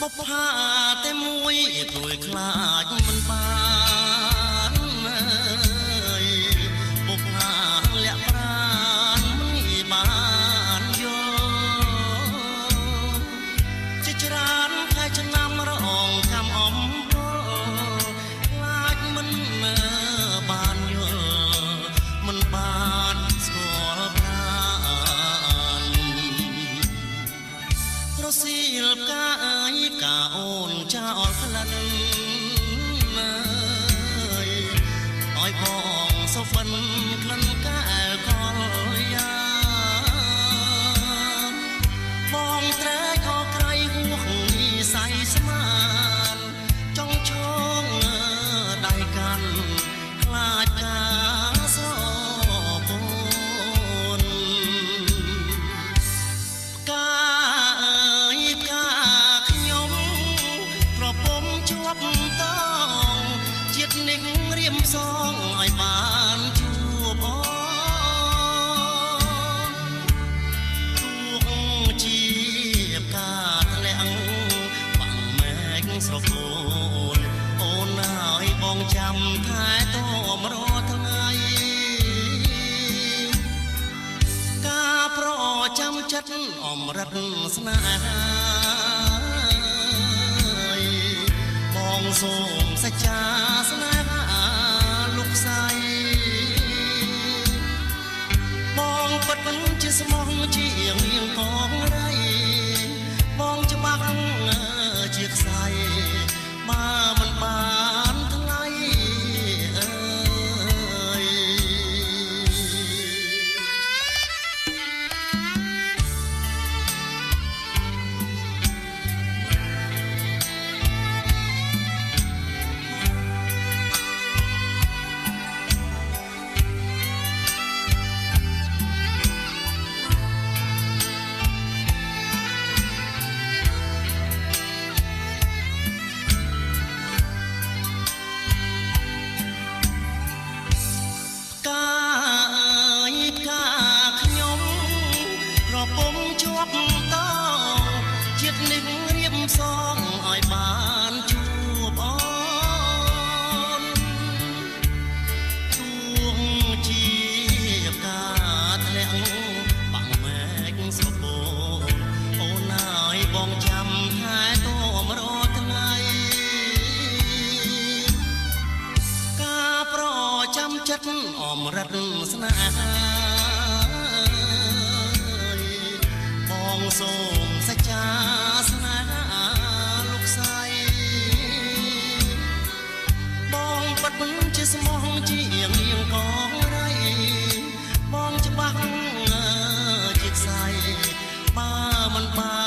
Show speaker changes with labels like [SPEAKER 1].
[SPEAKER 1] បបផាតែមួយព្រួយខ្លាចមិនបានអើយបបផាលាក់ប្រានមិនបានយល់ជាច្រើនខែឆ្នាំរងកម្មអំពលខ្លាចមិនបានយល់មិនបានស្គាល់ប្រានប្រសៀលកាយកាអូនចោលក្លិនឲ្យបងសុបិនក្លិនកាអែលកលយ៉ាបងត្រែកអក្រៃហួសនិស័យស្មានចង់ឈងដៃកាន់ខ្លាចការស្រពនកានេះរៀមសងឲ្យបានជួបអូទួងជាការធ្លាក់បាំងមែកស្រពោនអូនហើយបងចាំថែទាំរាល់ថ្ងៃការប្រចាំចិត្តអមរិតស្នេហាបងសូមសច្ចាស្នេហាលោកស្រីបងពិតជាស្មោះជាងៀងកងរៃបងច្បាស់ជាខ្សែបើមិនបានថ្លៃអើយនេះរៀបសងឲ្យបានជួបអូនទួងជាការធ្លាក់បាំងមែកស្រពោនអូនហើយបងចាំថែទាំរាល់ថ្ងៃការប្រចាំចិត្តអមរិតស្នេហាបងសូមសច្ចាស្នេហាលោកស្រីបងពិតជាស្មោះជាងៀងកងរៃបងច្បាស់ជាខ្សែបើមិនបាន